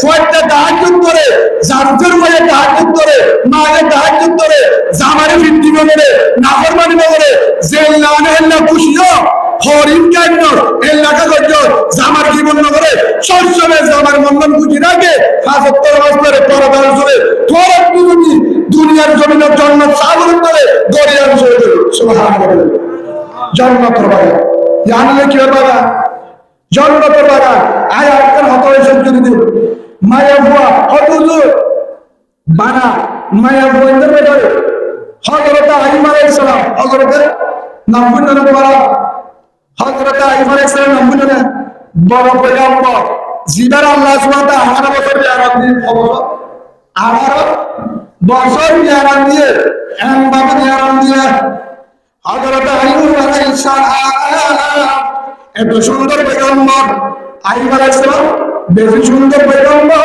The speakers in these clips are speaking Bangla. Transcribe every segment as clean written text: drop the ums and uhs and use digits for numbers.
ফয়টা তাহাজ্জুদ করে জারুফের মায়ে তাহাজ্জুদ করে মায়ে তাহাজ্জুদ করে জামারে ফিরতি করে নাফরমানি করে জেল্লানে হেল্লা খুশিও হরিণ কেন এলাকা গজ্জ জামার জীবন নগরে সবসময় জামার মন্দন খুশি রাখে হাজত্তর মাস্টারে পরদার জুড়ে তোর তুমি দুনিয়ার জমিনের জন্য সাগর করে গড়িয়ার জুড়ে সুবহানাল্লাহ জন্নতের বাগান জানলে কি বাবা জন্নতের বাগান আয় আজকাল হত হয়েছে যদি দিন মায়া বুয়া হতুজুর বানা মায়া বুয়ের ভেতরে হযরত আইয়ুব আলাইহিস সালাম হযরত নামবুন বড় হযরত আইয়ুব আলাইহিস সালাম নামবুন বড় পয়গম্বর জিবার আল্লাহ সুবহানাহু ওয়া তাআলা 18 বছর বিয়ারান দিয়ে 18 বছর বিয়ারান দিয়ে এমন বিয়ারান দিয়ে হযরত আইয়ুব আলাইহিস সালাম এত সুন্দর পয়গম্বর আইয়ুব আলাইহিস সালাম বেশি সুন্দর পয়গম্বর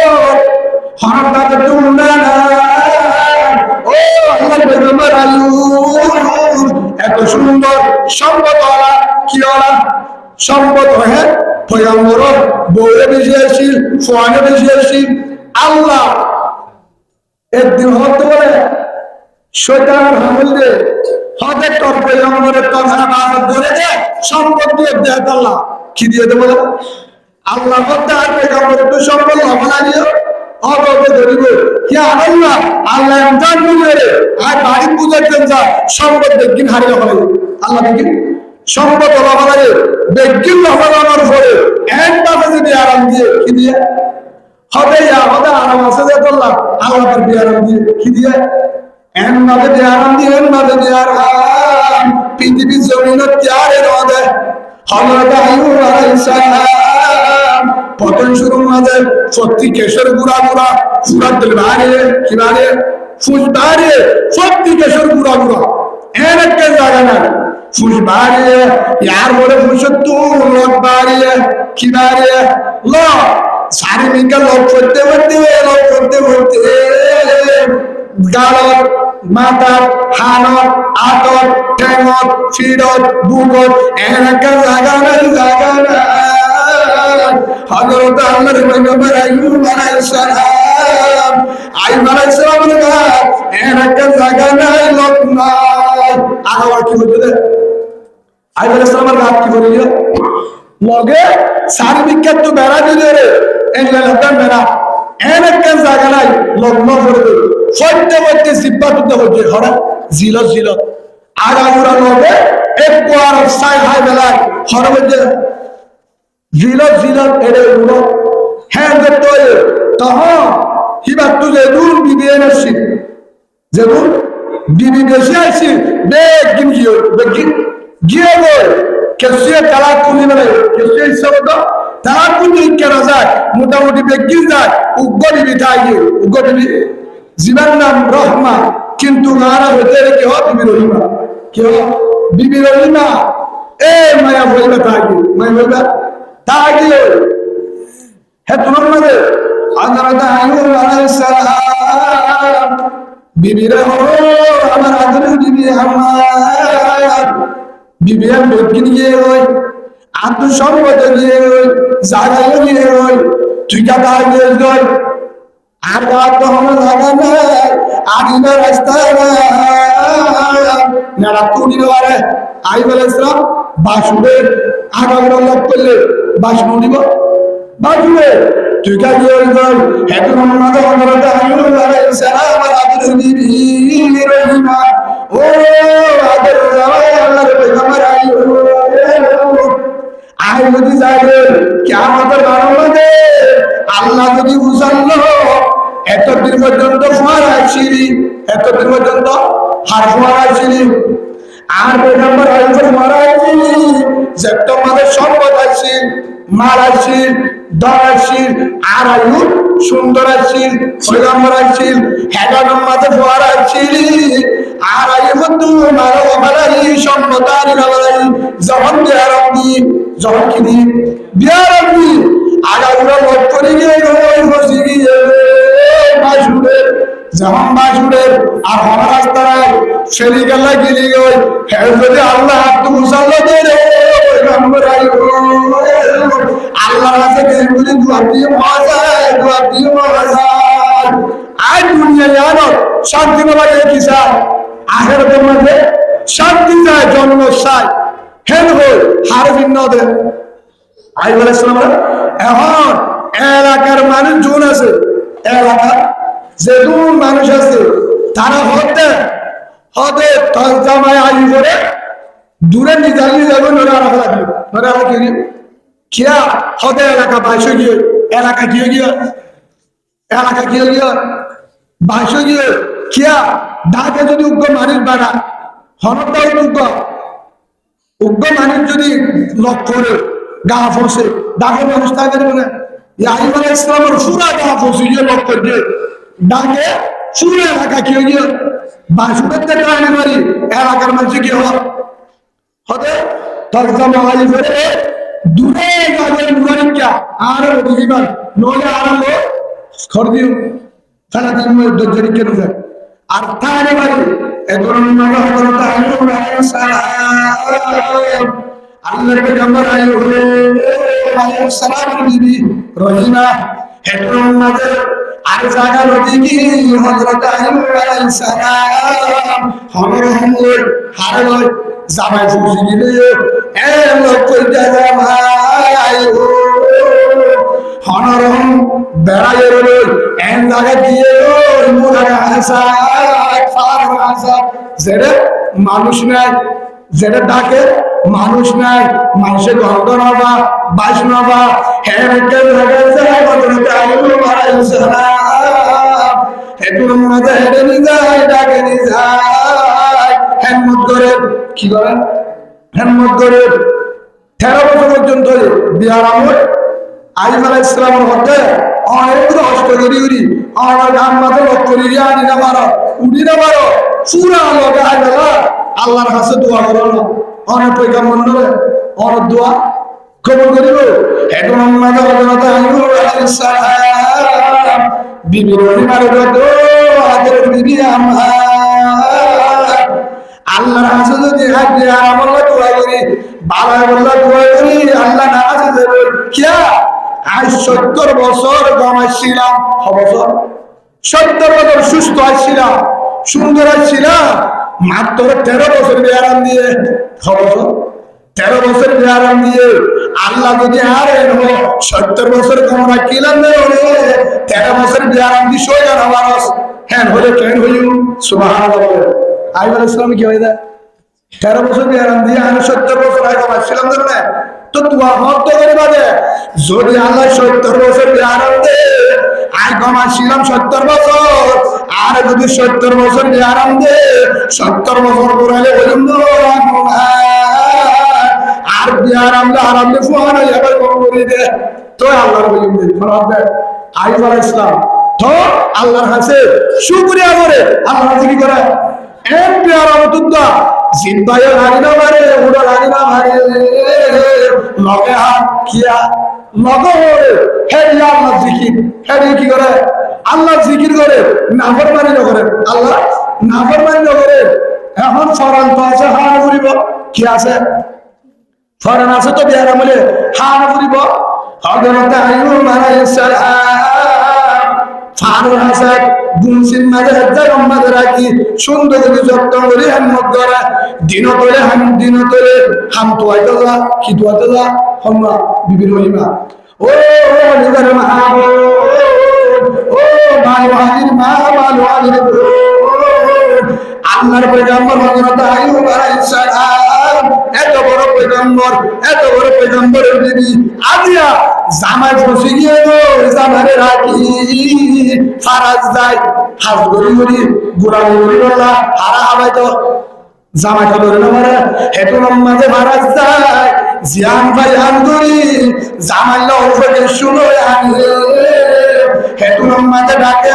হঠাৎ তুলনা ও আল্লাহর পয়গম্বর আইয়ুব এত সুন্দর সম্পদওয়ালা কি ওলা সম্পদ হয়ে পয়গম্বর বউরে বেশি আসিল সোয়ানে বেশি আসিল আল্লাহ একদিন হতে বলে শয়তানের হামল দিয়ে হতে তোর পয়গম্বরের তোর হাত ধরে দে সম্পদ দিয়ে দেয় আল্লাহ কি দিয়ে দেবো আল্লাহ বলতে আর পয়গম্বরের তো সম্পদ হবে না দিয়ে অবকে ধরিব কি আল্লাহ আল্লাহ এমন বুঝে রে আর বাড়ি পূজার দেন যা সম্পদ দেখিন হারিয়ে হবে আল্লাহ দেখিন সম্পদ হবে দেখিন হবার পরে এক পাশে যদি আরাম দিয়ে কি দিয়ে হবে আমাদের আরাম আছে যে বললাম আল্লাহর বিয়ারাম দিয়ে কি দিয়ে এন ভাবে বিয়ারাম দিয়ে এন ভাবে বিয়ারাম পৃথিবীর জমিনের ত্যাগের মধ্যে হযরত আইয়ুব আলাইহিস সালাম পতন শুরুর মাঝে সত্যি কেশর গুড়া গুড়া সুরাত দিল বাড়ে কি বাড়ে ফুস বাড়ে সত্যি কেশর গুড়া গুড়া এর একটা জায়গা না ফুস বাড়ে ইয়ার বলে ফুসত্তু লোক বাড়ে কি বাড়ে ল সারি মিকা লোক করতে করতে গালত মাথার হানত আতর ঠেঙত ফিরত বুকত এর একটা জায়গা নাই হযরত আল্লাহর পয়গম্বর আইয়ুব আলাইহিস সালাম এর একটা জায়গা নাই লোক নাই আর কি হচ্ছে আইয়ুব আলাইহিস সালামের রাত কি বলিল লগে সারি মিকা তো বেড়া দিলে রে এগুলা লতা বেড়া এর একটা জায়গা নাই লগ্ন করে দেবে সত্যি জিব্বা তুলতে হচ্ছে হরা জিলত আগাগুড়া লগে এক কোয়ার সাই হাই বেলায় হরা মধ্যে জিলত এড়ে উড়ো হ্যাঁ দেখতে তখন হিবার তু যেদুর বিবি এনেছি যেদুর বিবি বেশি আসছি বেগিন গিয়ে গই কেসিয়ে তালাক খুলি মানে কেসিয়ে ইচ্ছা মতো তালাক খুলি কেনা যায় মোটামুটি বেগিন যায় উগ্র বিবি থাকে উগ্র বিবি জীবন নাম রহমা কিন্তু নারা হতে রেখে হ বিবি রহিমা কি হ বিবি রহিমা এ মায়া বলবে তাকে মায়া বলবে তাকে হ্যাঁ তোমার মানে হযরত আইয়ুব আলাইহিস সালাম বিবি রে হো আমার আদরের বিবি আমার বিবি আর বেগিন গিয়ে ওই আত্ম সম্পদ গিয়ে ওই জায়গায় গিয়ে ওই তুই টাকা দিয়ে গই আর তো হলো জায়গা নাই আদিনা রাস্তা না তুই রে আইয়ুব আলাইহিস সালাম বাসুবে আগাগড়া লক করলে বাসু দিব বাসুবে তুই কা দিয়ে গই হেতু মোহাম্মদ হযরত আইয়ুব আলাইহিস সালাম আর আদরের বিবি রহিমা ও আদর আল্লাহর পয়গম্বর আইয়ুব আই যদি যাবে কিয়ামতের বারোতে আল্লাহ যদি বুঝালো এতদিন পর্যন্ত ফুয়ারাইছিলি এতদিন পর্যন্ত হার ফুয়ারাইছিলি আর পয়গম্বর আইয়ুব মারাইছিলি যে তোমাদের সম্পদ আছে মাল আছে দর আছে আর আইয়ুব সুন্দর আছে পয়গম্বর আছে হেগানোর মাঝে ফুয়ারাইছিলি আর আইয়ুব তোমার ওভালাই সম্পদারি লালাই যখন বিয়ারবি যখন কি দি বিয়ারবি আগাগুলো লোক করে গিয়ে ওই বসে গিয়ে বাসুরের যেমন বাসুরের আর হর রাস্তায় ফেরি গেলা গিলি গই হ্যাঁ যদি আল্লাহ হাত মুসাল্লা দিয়ে রে পয়গম্বর আইয়ুব আল্লাহর কাছে গিয়ে বলি দুয়া দিয়ে পাওয়া যায় আর দুনিয়া জানো শান্তি বাবা কি চায় আখেরাতের মধ্যে শান্তি চায় জন্ম চায় হেন হই হার ভিন্ন দে আইব আলাইহিস এখন এলাকার মানুষ জোন আছে এলাকা যেগুন মানুষ আছে তারা হতে জামায় আই করে দূরে নিজালি যাবে নরে আরা লাগবে নরে আরা কি কিয়া হতে এলাকা বাইশে গিয়ে এলাকা গিয়ে বাইশে গিয়ে কিয়া ডাকে যদি উগ্র মানুষ বাড়া হনটাই উগ্র মানুষ যদি লক্ষ্য করে গা ফসে ডাকে মানুষ থাকে মানে আইব আলাইহিস সালামের পুরা গা ফসে গিয়ে লক্ষ্য দিয়ে ডাকে পুরো এলাকা কি গিয়ে বাইশুদের থেকে আনি মারি এলাকার মানুষ কি হতে তরজমা আই করে দূরে গাজের মুরারিকা আর বুঝিবার নলে আরলো খরদিও সারা দিন দজ্জরি কেন যায় আর তারে বাড়ি এদরন মাগা হযরত আইয়ুব আলাইহিস সালাম আল্লাহর পয়গম্বর আলাইহিস সালাম বিবি রহিমা হেদরন মাগা আর জায়গা নদী কি হযরত আইয়ুব আলাইহিস সালাম হমর হারলয় জামাই ফুসি দিলে এ লোক কইতা জামাই ও হনরম বেড়ায় রইল এন জায়গা দিয়ে মুরাগা হাসা ফার হাসা যেটা মানুষ নাই যেটা ডাকে মানুষ নাই মানুষের গন্ধ নবা বাস নবা হ্যাঁ হেঁটে নি যায় ডাকে নি যায় হেমত করে কি করেন হেমত করে 13 বছর পর্যন্ত বিহার আমল আইয়ুব আলাইহিস সালামের হতে অনেক কষ্ট করি অনেক আমাদের লক্ষ্য করি আনি না মারো উড়ি না মারো পুরা লগে আইলা আল্লাহর কাছে দোয়া করো অনেক পয়গম্বর নরে অনেক দোয়া কবুল করিব এখন আমাদের হযরত আইয়ুব আলাইহিস সালাম বিবি রহিমার আদর বিবি আমার আল্লাহর কাছে যদি হাতে আমল দোয়া করি ভালো বললা দোয়া করি আল্লাহ নারাজ হয়ে যাবে কিয়া আজ 70 বছর গমাইছিলাম বছর 70 বছর সুস্থ আছিলাম সুন্দর আছিলাম মাত্র 13 বছর বিয়ারাম দিয়ে 13 বছর বিয়ারাম দিয়ে আল্লাহ যদি আরে 70 বছর গমরা কিলাম না 13 বছর বিয়ারাম দি সইয়া না মানুষ হ্যাঁ হলে কেন হইল সুবহানাল্লাহ আইয়ুব আলাইহিস সালাম কি হইদা 13 বছর বিয়ারাম দিয়ে আমি 70 বছর আগে গমাইছিলাম না তো তুয়া হত করে বাদে যদি আল্লাহ 70 বছর বিয়ারাম দে আই গমাইছিলাম 70 বছর আর যদি 70 বছর বিয়ারাম দে 70 বছর পরে হইল আর বিয়ারাম দে আরাম দে ফুয়ানা এবার কবরি দে তো আল্লাহর বলিম দে ফরহাদ দে আইয়ুব আলাইহিস সালাম তো আল্লাহর কাছে শুকরিয়া করে আল্লাহ কি করে এক বিয়ারাম তুদা জিন্দায় লাগি না মারে উড়া লাগি না মারে লগে হাত কিয়া লগে হরে হে আল্লাহ জিকির হে কি করে আল্লাহ জিকির করে নাফরমানি না করে আল্লাহ নাফরমানি না করে এখন ফরন তো আছে হান করিব কি আছে ফরন আছে তো বিয়ার আমলে হান করিব হযরত আইয়ুব আলাইহিস সালাম ফারুন হাসান গুনসিন মাঝে হাজার উম্মাদের রাখি সুন্দর করে যত্ন করে হিম্মত করে দিন তোলে হাম তো আইতো যা কি তো আইতো যা হম্মা বিবি রহিমা ও নিগার মাহবুব ও ভালো হাজির মা ভালো হাজির আল্লাহর পয়গম্বর হযরত আইয়ুব আলাইহিস সালাম এত বড় পয়গম্বরের বিবি আজিয়া জামাই ফসে গিয়ে গো জামারে রাখি ফারাজ যায় হাজ গরি গুড়া গরি বলা হারা হাবাই তো জামাইটা ধরে না মারে হেতু মাঝে ফারাজ যায় জিয়ান ভাই আন গরি জামাই লফকে শুনো আনি হেতু মাঝে ডাকে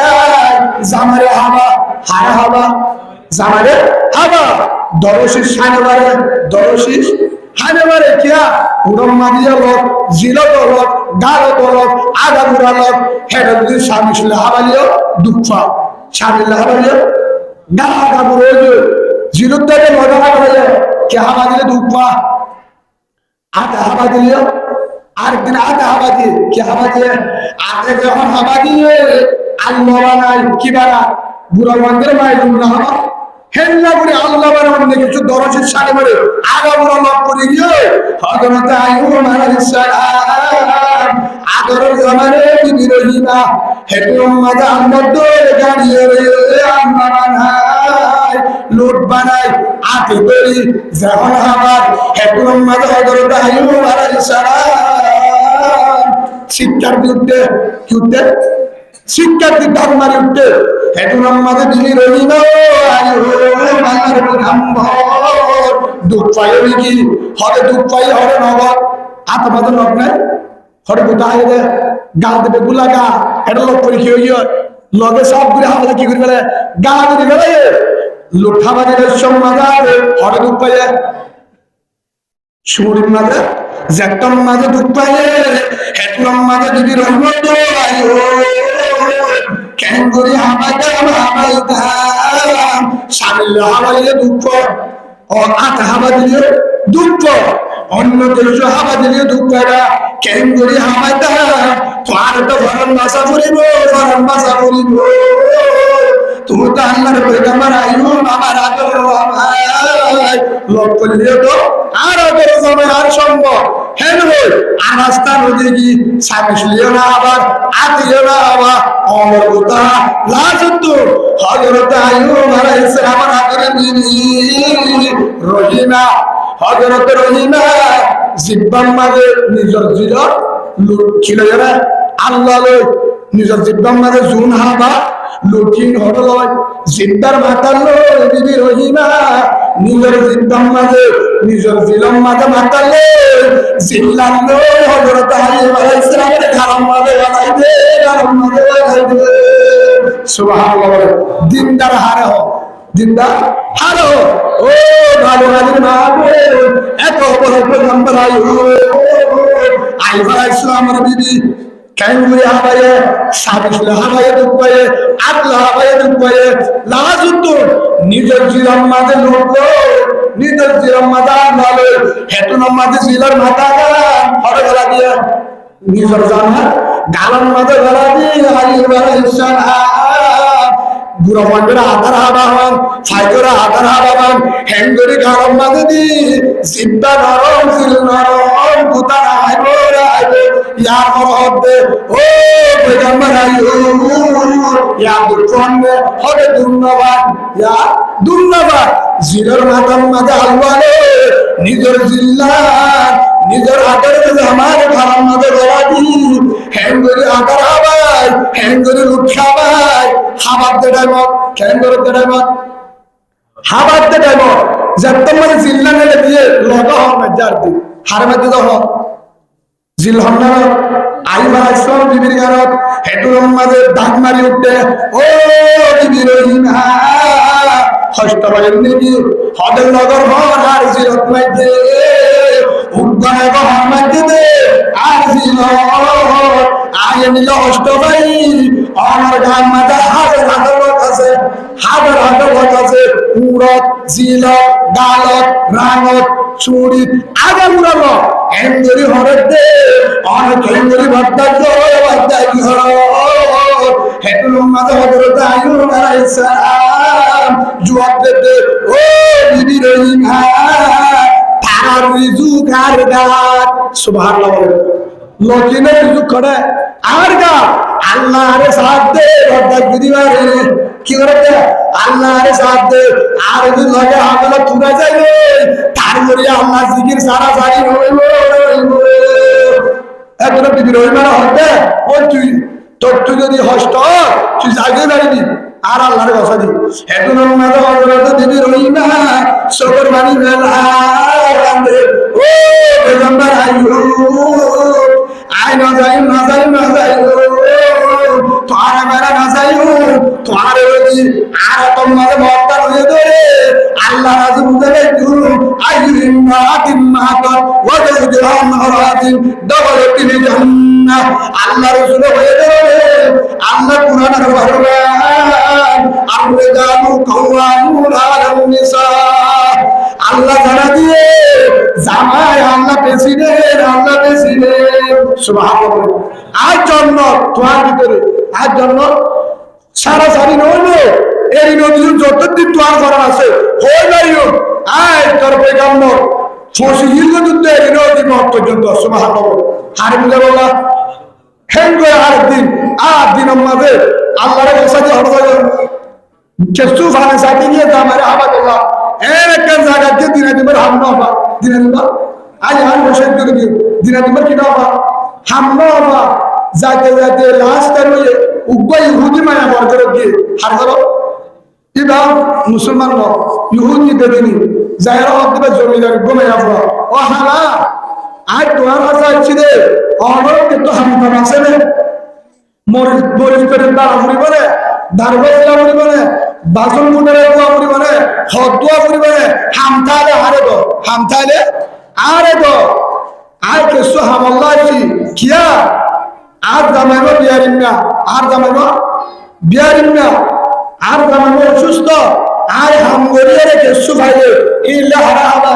জামারে হাবা হারা হাবা জামারে হাবা দরশিস হানেবারে দরশিস হানেবারে কিয়া উড়ম মাদিয়া লোক জিলো লোক গালো লোক আগা বুড়া লোক হেটা যদি স্বামী শুলে হাবালিও দুঃখা স্বামী হাবালিও গা আগা বুড়ো জিলো থেকে মজা হাবালিও কে হাবা দিলে দুঃখা আগা হাবা দিলিও আরেকদিন আগে হাবা দিয়ে কি হাবা দিয়ে আগে যখন হাবা দিয়ে আল্লাহ বানায় কি বানায় বুড়া মন্দির মায়ের হাবা হেল্লা করে আল্লাহ বানায় কিছু দরজের সাথে বলে আগা বুড়া লক করে গিয়ে হযরত আইয়ুব আলাইহিস সালাম আগরের জামানে বিবি রহিমা হেতুম মাজার মধ্যে গাড়িয়ে আল্লাহ বানায় লুট বানায় আতে তৈরি যখন হাবা হেতুম মাজার হযরত আইয়ুব আলাইহিস সালাম শিক্ষার বিরুদ্ধে কি উঠতে শিক্ষার্থী ধর্মারে উঠতে এখন আমাদের বিবি রহিমা আল্লাহর বিধাম্বর দুঃখ পাই কি হবে দুঃখ পাই হবে নগদ আত্মাদের নগ নাই হরে কোথায় দে গাল দেবে গুলা গা এটা লোক করে কি হইয় লগে সব ঘুরে হামলা কি করে ফেলে গা যদি ফেলে লোঠা বাজারের সমাজ হরে দুঃখ পাই সুরির মাঝে জ্যাকটন মাঝে দুঃখ পাই হেটলম মাঝে যদি রহমত কেন করি হামাইতাম সামিল হামাইলে দুঃখ ও আট হামা দিলে দুঃখ অন্য দেশ হামা দিলে দুঃখ কেন করি হামাইতাম তোমার তো ভরণ বাসা করিব তুমি তো আল্লাহর পয়গম্বর আইয়ুব আমার আদর আমার লোক করলে তো আর আদর সময় আর সম্ভব হেন হই আর রাস্তা নদী কি সামিসলিও না আবার আতিও না আবার অমর কথা লাজত হযরত আইয়ুব আলাইহিস সালাম আমার আদরের বিবি রহিমা হযরত রহিমা জিব্বার মাঝে নিজের জিরর লুট ছিল যারা আল্লাহ নিজের জিব্বার মাঝে জুন হাবা লুটিন হল জিদ্দার মাতাল বিবি রহিমা নিজের জিদ্দার মাঝে নিজের জিলম মাঝে মাতাল জিল্লাল হযরত আইয়ুব আলাইহিস সালামের গরম মাঝে বানাইবে সুবহানাল্লাহ দিনদার হারে হো দিনদার হারে হো ও ভালো ভালো মা এত বড় পয়গম্বর আইয়ুব আলাইহিস সালামের বিবি কেঙ্গুরি হাবায়ে সাবিল হাবায়ে দুপায়ে আল্লাহ হাবায়ে দুপায়ে লাজুত নিজের জিরাম মাঝে লোকো নিজের জিরাম মাঝে আল্লাহ হেতু মাঝে জিলার মাথা হরে গলা দিয়ে নিজের জানা গালার মাঝে গলা দিয়ে আইয়ুব আলাইহিস সালাম বুড়া মন্দির আধার হাবান ছাইগরা আধার হাবান হেঙ্গরি গালার মাঝে দি জিব্বা নরম জিল নরম কুতা আইবো ইয়া মরহবে ও পয়গম্বর আইয়ুব ইয়া দুরফনে হবে ধন্যবাদ ইয়া ধন্যবাদ জিলের মাথার মাঝে আল্লাহ নিজের জিল্লা নিজের আদর আমার ঘরের মাঝে গলাদি হেঙ্গরি আদর হাবাই হেঙ্গরি লুটখাবাই হাবাত দেয় মত হেঙ্গরি দেয় মত হাবাত দেয় মত যতম মানে জিল্লা নেলে দিয়ে লগা হন যার দি হার মধ্যে দাও জিল হন্না আইয়ুব আলাইহিস সালাম বিবির গারত হেতুর মাঝে দাগ মারি উঠতে ও বিবি রহিমা হস্তবাগের নেকি হদের নগর হন আর জিরত মাইতে উদ্দানে গহন মাইতে দে আর জিল আয়ে নিল হস্তবাই আমার গান মাঝে হাজার লোক আছে হাজার লোক আছে উড়ত জিলত গালত রাঙত চুরিত আগে উড়ালো হেঙ্গরি হরে দে অনেক হেঙ্গরি ভর্তা কি হর হেতুর মাঝে হযরত আইয়ুব আলাইহিস সালাম জবাব দে ও বিবি রহিমা তার রিজুক আর গাত সুবহানাল্লাহ লকিনে রিজুক করে আর গা আল্লাহর সাথ দে ভর্তা দিবারে কি করে দে আল্লাহর সাথ দে আর যদি লাগে আমলা তুরা যাবে তার মরি আল্লাহ জিকির সারা জারি হইব একদম বিবি রহিমা হবে ও তুই যদি হস্ত তুই জাগে দাঁড়িবি আর আল্লাহর কথা দি এখন মাঝে হযরত বিবি রহিমা সবর বাণী মেলা ও পয়গম্বর আইয়ুব আয় না যাই তোমার মেরা না যাই তোমার যদি আর তোমার মতটা হয়ে ধরে আল্লাহ রাজি বুঝালে আইয়ুব মাতিন মাত ওয়াজুদুন হরাতিন ডবল তিনি জান্নাত আল্লাহ রাসূল হয়ে ধরে আল্লাহ কুরআনের ফরমান আর-রিজালু কাওয়ামুন আলান নিসা আল্লাহ জানা দিয়ে জামাই আল্লাহ প্রেসিডেন্ট সুবহানাল্লাহ। আর জন্ম তোমার ভিতরে আর জন্ম সারা সারি নইলো এই নদীর যতদিন তোমার করার আছে হয়ে যাইও আয় তোর পয়গম্বর ফসিল যুদ্ধে এই নদী মত পর্যন্ত সুবহানাল্লাহ। হারে বুঝে বলা হেন করে আরেকদিন আর দিনের মাঝে আল্লাহর কাছে হরফ কেসু ফানে সাথে নিয়ে জামারে আবাদুল্লাহ একটা জায়গাতে দিনে দিবার হামলা হবা দিনে দিবার আজ আর বসে করে দিও দিনে দিবার কি হবা হামলা হবা যাতে যাতে লাস্ট হয়ে উগ্র ইহুদি মায়া বর্গরে দিয়ে হার করো ইবা মুসলমান ন ইহুদি দেদিনি যায়রা হতে জমিদার গমে যাবো ও হালা আজ তোমার কাছে আসছি রে অনর কিন্তু হামলা আছে রে মরিচ মরিচ করে দাঁড়া ফুরি বলে দারবাজলা ফুরি বলে বাসন মুটারে দোয়া ফুরি বলে হদ দোয়া ফুরি বলে হামতালে আরে গো আয় কেসু হামল্লা আছি কিয়া আর জামাইব বিয়ারিম না আর জামাইব অসুস্থ আর হামগরিয়ারে কেসু ভাইলে ইল্লা হারা হাবা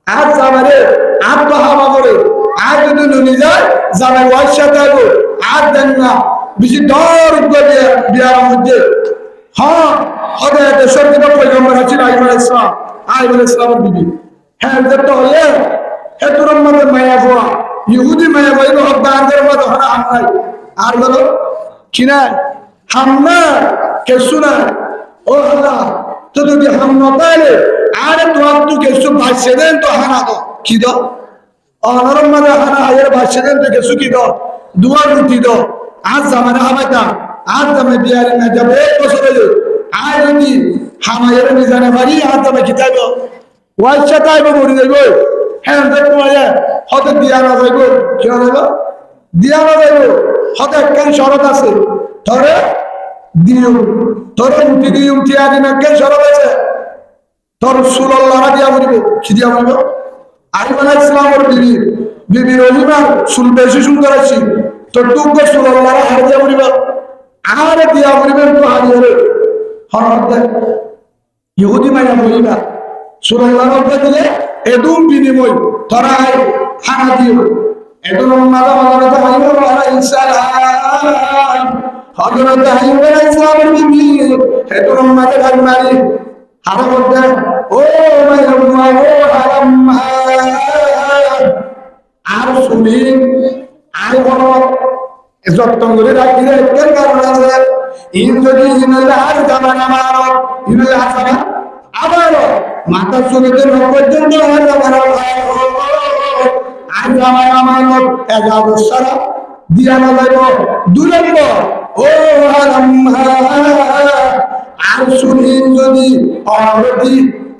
আর জামাইরে আর তো হাবা করে আর যদি নুনি যায় জামাই ওয়ার সাথে আর দেন না বেশি ডর বিয়ার মধ্যে হ্যাঁ হবে দেশের দিকে পয়গম্বর আছেন আইবুল ইসলামের বিবি হ্যাঁ যেটা হলে হে তোর মধ্যে মায়া হওয়া ইহুদি মায়া হইল হকদারদের মধ্যে হরা হামলাই আর বলো কিনা হামনা কেসু না ও আল্লাহ তো যদি হামনা পাইলে আরে তোমার তো কেসু ভাসছে দেন তো হানা দো কি দো অনরম মধ্যে হানা আয়ের ভাসছে দেন তো কেসু কি দো দুয়ার রুটি দো আজ জামানে হামাইতা আজ জামে বিয়ারি না যাবে এক বছর হয়ে আয় যদি হামাইয়ের মিজানে পারি আজ জামে কি তাইব ওয়াইসা তাইব মরি যাইব হ্যাঁ দেখবো হতে দিয়া না যাইব কি যাইব দিয়া না যাইব হতে একখান শরৎ আছে ধরে দিও ধরে উঠি দিয়ে উঠিয়া দিন একখান শরৎ আছে তোর সুল্লাহরা দিয়া বলিব কি দিয়া বলিব আইব ইসলামের বিবির অভিমান সুল বেশি সুন্দর আছি তোর টুক সুল্লাহরা হার দিয়া বলিব আরে দিয়া বলিবেন তো হারিয়ে হরদে ইহুদি মাইয়া বলিবা সুল্লাহরা দিলে এদুম বিনিময় ধরাই হানা দিও এদুম মালা মালা হাইব আলাইহিস সালাম হযরত আইয়ুব আলাইহিস সালামের বিবি এদুম মালা গান মারি হারা করতে ও মাইয়া ও হারাম আর শুনি আই বড় যত্ন করে রাখি রে এর কারণ আছে ইন যদি ইনলা আর জামানা মারো ইনলা আসা আবার মাতা সুবিধে পর্যন্ত আর জামাই আমানত 11 সারা দিয়া না যাইব দুলম্ব ও আর শুনি যদি অনরদি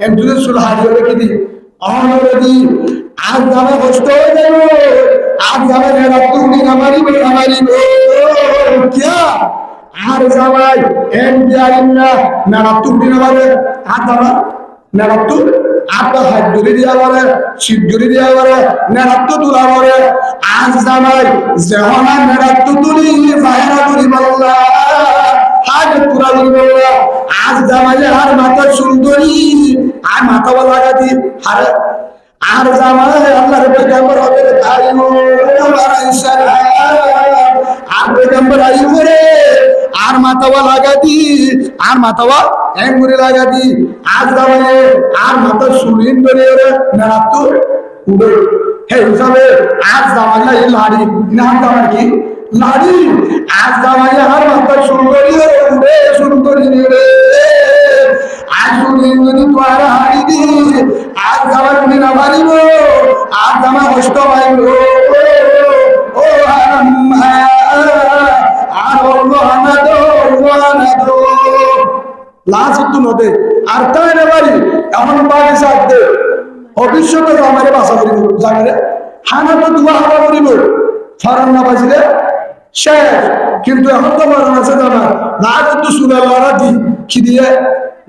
একজনের সুলহাজি রেখে দি অনরদি আর জামা কষ্ট হয়ে যাইব আর জামা তুমি আমারিব কিয়া আর জামাই এক দিয়ারিনা না তুমি আমারে আর জামা নেরাত্তু আব্বা হাত ধরে দিয়া বলে শীত ধরে দিয়া বলে নেরাত্তু তুলা বলে আজ জামাই যেহনা নেরাত্তু তুলি বাহেরা করি বললা হাত তুলা করি বললা আজ জামাই আর মাথা সুন্দরী আর মাথা বলা গাদি আর জামাই আল্লাহর পয়গম্বর হবে আর পয়গম্বর আইয়ুব রে আর মাথাওয়া লাগাদি আর মাথাওয়া এঙ্গুরি লাগাদি আজ জামাই আর মাথা সুলিন ধরে রে নারাত্তু উড়ে হে হিসাবে আজ জামাই লাড়ি না জামাই কি লাড়ি আজ জামাই আর মাথা সুন্দরী উড়ে সুন্দরী রে আজ সুলিন যদি তোর হাড়ি দি আজ জামাই তুমি না মারিব আজ জামাই কষ্ট পাইব ও হারাম আর লাস্ট নদে আর তাই না বাড়ি এমন বাড়ি সাথে ভবিষ্যতে আমারে বাসা করিব জানে হানা তো দুয়া হারা করিব ফরান না বাজিলে শেষ কিন্তু এখন তো মরণ আছে জানা না কিন্তু সুলাল্লাহরা দি কি দিয়ে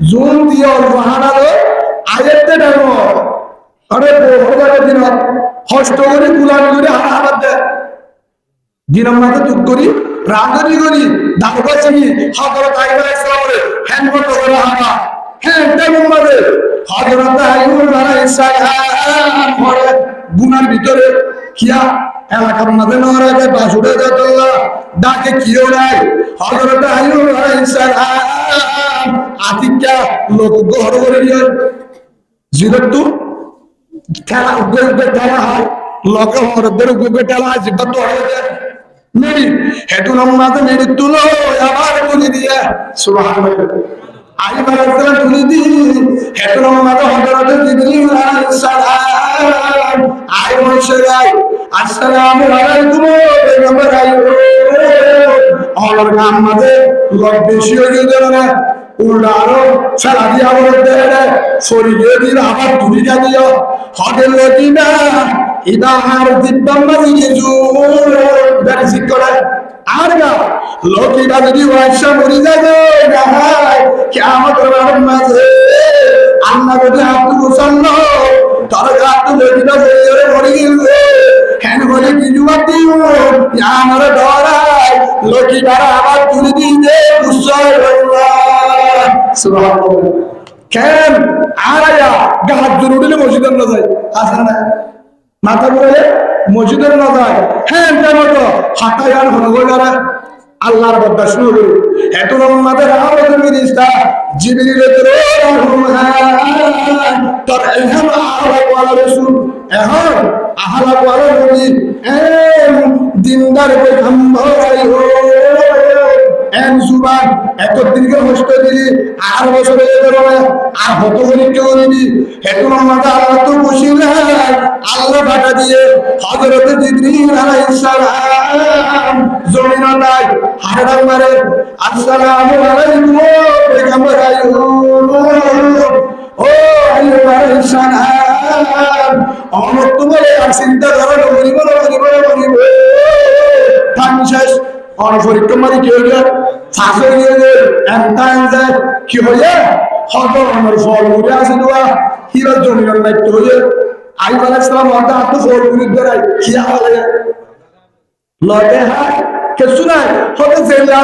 জুন দিয়ে হানা রে আয়েতে ডানো আরে বহু দিন হস্ত করে গুলামি করে হারা হারাত দেয় দিনের মাঝে দুঃখ করি রাজনী করি দাঁড়িয়ে চিনি হজরত আইয়ুব আলাইহিস সালামের হ্যান্ডমত করে হারা হ্যাঁ তেমন ভাবে হযরত আইয়ুব আলাইহিস সালাম পরে গুনার ভিতরে কিয়া এলাকার মাঝে নরাকে বাসুরে যাতল্লাহ ডাকে কিও নাই হযরত আইয়ুব আলাইহিস সালাম আতিকা লোক ঘর করে নিয়ে জিরতু খেলা উগ্রে খেলা হয় লোকে হরদের উগ্রে খেলা হয় যেটা তো হয়ে মেরি হেতু নামাতে মেরি তুলো আবার তুলি দিয়ে সুবহানাল্লাহ আইয়ুব আলাইহিস সালাম তুলি দি হেতু নামাতে হযরত জিবরিল আলাইহিস সালাম আইয়ুব শরাই আসসালামু আলাইকুম পেগম্বর আইয়ুব আমার নাম মাঝে লোক বেশি হয়ে গেল না উল্টা আরো সারা দিয়া বলতে শরীরে দিন আবার তুলি দিও হটেল কিনা ইদা আর দিব্যাম মাঝে কিছু বেশি করে আর না লোকিটা যদি ওয়াইসা মরি যাবে কিয়ামত মাঝে আল্লাহ যদি হাত গুছানো তার হাত লোকিটা মরি গেছে হ্যাঁ বলে কি জবাব দিও আমার ডরাই লোকিটা আবার তুলি দিতে বুঝাই সুবহানাল্লাহ কেন আরায়া গাহাত জরুরি মসজিদের না যায় আসে না মাথা বলে মসজিদের না যায় হ্যাঁ তেমন তো হাঁটাই আর হনগলারা আল্লাহর কথা শুরু এত রহমাতের আওয়াজ মিরিস্তা জিবরিলের রহমান তোর এখন আহলা ওয়ালা রাসূল এখন আহলা ওয়ালা নবী দিনদার পয়গম্বর আইয়ো এন সুবান এত দিনকে কষ্ট দিলি আর বছর হয়ে গেল আর হত গরিব কেউ নিবি হেতু মাথা আল্লাহ তো খুশি না আল্লাহ বাটা দিয়ে হযরত জিবরিল আলাইহিস সালাম জমিনটায় হাড়ার মারে আসসালামু আলাইকুম পেগম্বর আইয়ুব ও আইয়ুব আলাইহিস সালাম অমর তুমি আর চিন্তা করো গরিব শেষ और পরীক্ষা মারি কি হইল ফাঁসে গিয়ে এন্টাইনজে কি হইল হয়তো আমার ফল উড়ে আসে দোয়া হিরো জমিনের দায়িত্ব হইল আইয়ুব আলাইহিস সালাম ওটা তো ফল উড়ে দেয় কি হলো লটে হয় কিছু নাই হয়তো জেলা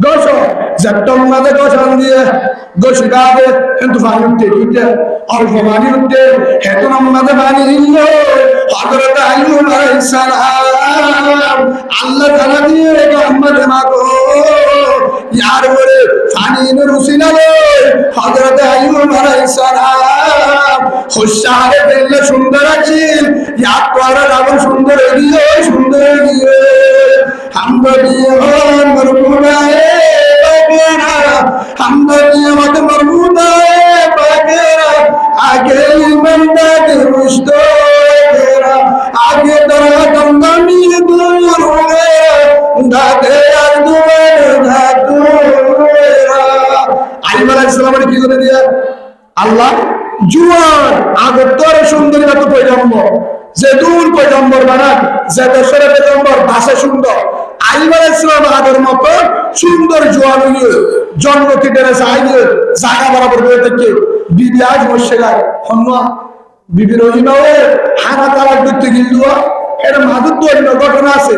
দশ যেটা মাঝে দশ আন দিয়ে দশটা আগে কিন্তু পানি উঠতে অল্প পানি উঠতে হেতু মাঝে পানি দিল হযরত আইয়ুব আলাইহিস সালাম আল্লাহ তাআলা দিয়ে আমাদের মাগো ইয়ার বলে পানি রুসিনা রে হযরত আইয়ুব আলাইহিস সালাম খুশারে দিল সুন্দর আছেন ইয়া তোরা রাবণ সুন্দর দিয়ে আমরা দিয়ে মরমুনায়ে বাগেরা আমরা দিয়ে মত মরমুনায়ে বাগেরা আগে ইমানদা কে মুস্তরা আগে দরা দমদামি দূর হবে দাদে আর দুয়ার ধাতুরা আইয়ুব আলাইহিস সালামের কি করে দিয়া আল্লাহ জুয়ান আগে তোর সুন্দরী মত পয়গম্বর যে দূর পয়গম্বর বানান যে দেশের পয়গম্বর ভাষা সুন্দর আইয়ুব আলাইহিস সালাম আদর মত সুন্দর জোয়ান হয়ে জন্ম থেকে চাইলে জায়গা বরাবর হয়ে থেকে বিবি আজ বসে গায় হন্না বিবি রহিমা হানা তালাক দিতে গিয়ে এর মাদুর তো অন্য ঘটনা আছে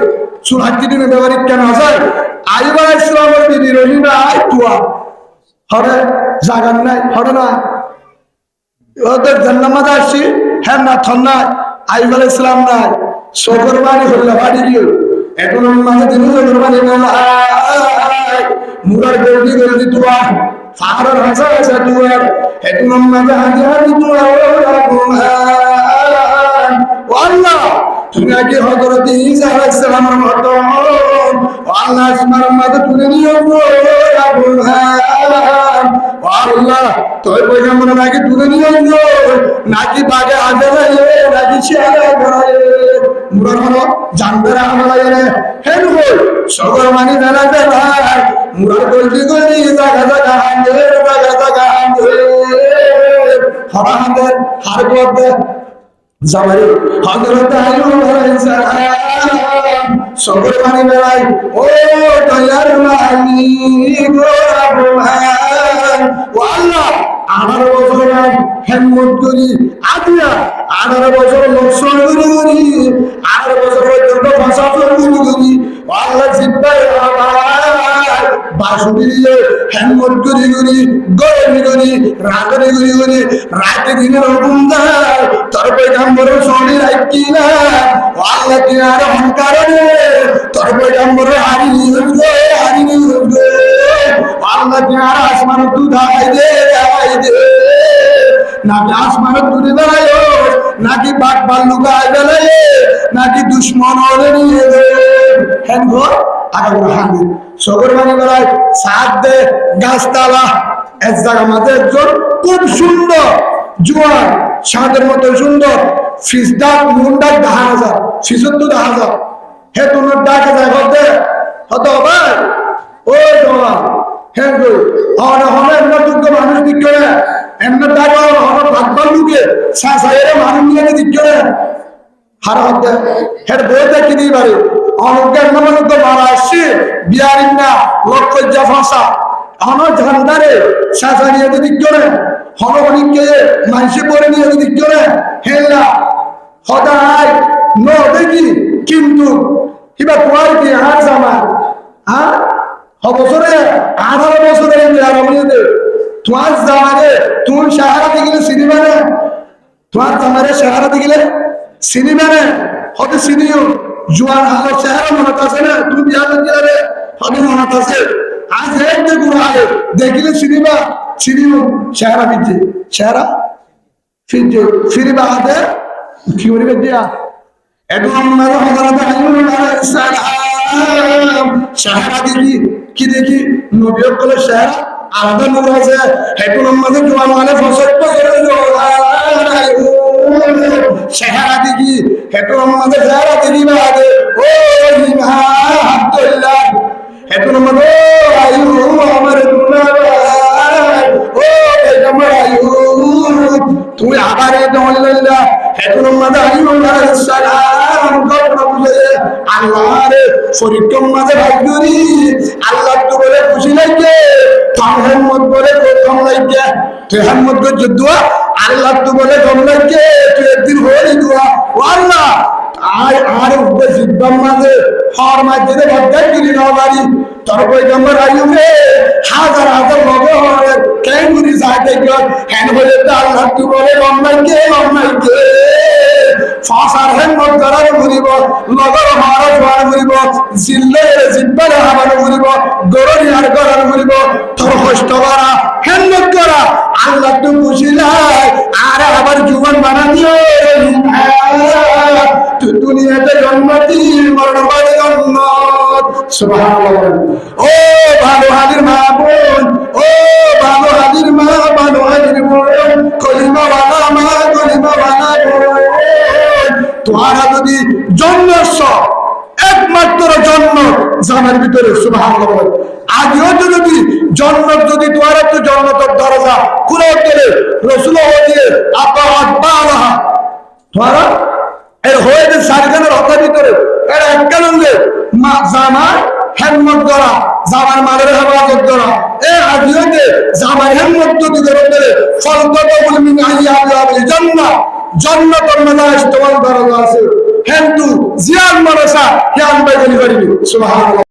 সুরাজ্জি দিনে ব্যবহারিক কেন যায় আইয়ুব আলাইহিস সালামের বিবি রহিমা আইতুয়া হরে জাগান নাই হরে না ওদের জান্নাত আসি হ্যাঁ না থন্না আইয়ুব আলাইহিস সালাম নাই সগর বাড়ি হইলা বাড়ি গিয়ে এখন মাঝে দিন সগর বাড়ি না মুরার গলদি তুয়া ফারার হাসা হাসা তুয়া এখন মাঝে হাজি তুয়া ও আল্লাহ তুমি আগে হযরত ঈসা আলাইহিস সালামের মত আল্লাহ আসমানের মাঝে তুলে নিও আল্লাহ তোর পয়গম্বর নাকি তুলে নিয়ে নাকি বাগে আগে নাকি ছেড়ে ঘরে মুরার হলো জানতে রাখা হেন বল সগর মানি বেলা বেলা মুরার গলদি জায়গা হাঁদে হরা হাঁদে হার করতে জামাই হযরত আইয়ুব আলাইহিস সালাম সগর মানি বেলাই ও দয়ার মালিক রহমান ও আল্লাহ 18 বছর হেমত করি আদিয়া 18 বছর লক্ষণ করি 18 বছর পর্যন্ত ভাষা করি আল্লাহ জিব্বাই আমার বাসুদি দিয়ে হেমত গুরি গুরি গরি গরি রাগরি গুরি গুরি রাতে দিনের হুকুম দেয় তোর পয়গম্বরের সঙ্গে রাখি না আল্লাহ কি আর অহংকার রে তোর পয়গম্বরের হারিয়ে উঠবে আল্লাহ কি আর আসমান দুধ দে নাকি আসমানের দূরে বেড়ায় নাকি বাঘ ভাল্লুক গায়ে বেড়ায় নাকি দুশ্মন নিয়ে হ্যাঁ গো আগাগোড়া হাঁদি সগর বাড়ি বেড়ায় সাত দে গাছতলা এক জায়গা মাঝে একজন খুব সুন্দর জোয়ান সাদের মতো সুন্দর ফিস ডাক মুন ডাক 10,000 ফিসত তো 10,000 হে তোমার ডাকে যায় হতে হতো ভাই ওই তোমার হ্যাঁ গো হনে এমন দুঃখ মানুষ দিক করে এমন ডাকা হনে ভাগবার লুকে সাসাইরে মানুষ নিয়ে দিক করে হার হতে হের বইতে কি দিই পারে অনেকের মনে তো মারা আসছে বিয়ারিন না লক্ষ যা ফাঁসা হন ঝান্ডারে সাসা নিয়ে দিক করে হন অনেককে মানসে পরে নিয়ে দিক করে হেলা হদাই ন দেখি কিন্তু কিবা তোমার কি আর জামা হ্যাঁ বছরে 18 বছরের বিয়ারমনিতে তোমার জামারে তুমি শাহরাতে গেলে সিনেমা নে তোমার জামারে শাহরাতে গেলে সিনেমা নে হতে সিনিও জোয়ান হালো চেহারা মনে আছে না তুমি বিয়া গেলে হতে মনে আছে আজ একদম গুড়ালে দেখিলে সিনেমা সিনিও চেহারা ফিরছে চেহারা ফিরছে ফিরবা হাতে কি করিবে দিয়া একদম মানে হযরত আইয়ুব আলাইহিস সালাম চেহারা দেখি কি দেখি নবী বলে চেহারা আলাদা নূর আছে হেতুন আমাদের জোয়ান মানে ফসল করে চেহারা দেখি হেতুন আমাদের চেহারা দেখি বাদে ও আব্দুল্লাহ হেতুন আমাদের আইয়ুব আমার দুলাভাই ও আমার আইয়ুব তুমি আবারে দৌড়াইলা হেতুন আমাদের আইয়ুব আলাইহিস সালাম গল্প বুঝে আল্লাহর ফরিকম মাঝে ভাগ্যরি আল্লাহ তো বলে খুশি লাগে মোহাম্মদ বলে প্রথম লাগে তুই মোহাম্মদ গো যুদ্ধ আল্লাহ তো বলে কম লাগে তুই একদিন হয়ে দোয়া ও আল্লাহ আয় আর উপরে জিব্বাম মাঝে হর মাঝে বদ্দাই গিরি না বাড়ি তোর পয়গম্বর আইয়ুবে হাজার হাজার লগে হরে কেন গুরি যাইতে গিয়ে হ্যান বলে তো আল্লাহ তো বলে কম লাগে ফাসার হেমত করার ঘুরিব লগর হারা জোয়ার ঘুরিব জিল্লে জিব্বারে হাবার ঘুরিব গররি আর করার ঘুরিব তোর কষ্ট করা হেমত করা আল্লাহ তো বুঝিলাই আর আবার জীবন বানা দিও তুই দুনিয়াতে জন্ম দিল মরণ বাদে জন্নত সুবহানাল্লাহ ও ভালো হাজির মা বোন ও ভালো হাজির মা ভালো হাজির বোন কলিমা বানা মা কলিমা বানা তোমরা যদি জন্মস্ব একমাত্র জন্ম জানার ভিতরে সুবহানাল্লাহ আগেও যদি জন্নত যদি তোমার তো জন্নতের দরজা খুলে দিলে রাসূল দিয়ে আপা আকবারা তোমরা এর হয়ে যে সারখানের হতার ভিতরে এর এককালঙ্গে মা জামা হেমত করা জামার মালের হেফাজত করা এ আগেও জামার হেমত যদি করতে ফলগত বলমিন আইয়া জান্নাত জন্নতের মেলায় তোমার দরজা আছে কিন্তু জিয়ান মানসা জ্ঞান পাইবি পারিবি সুবহানাল্লাহ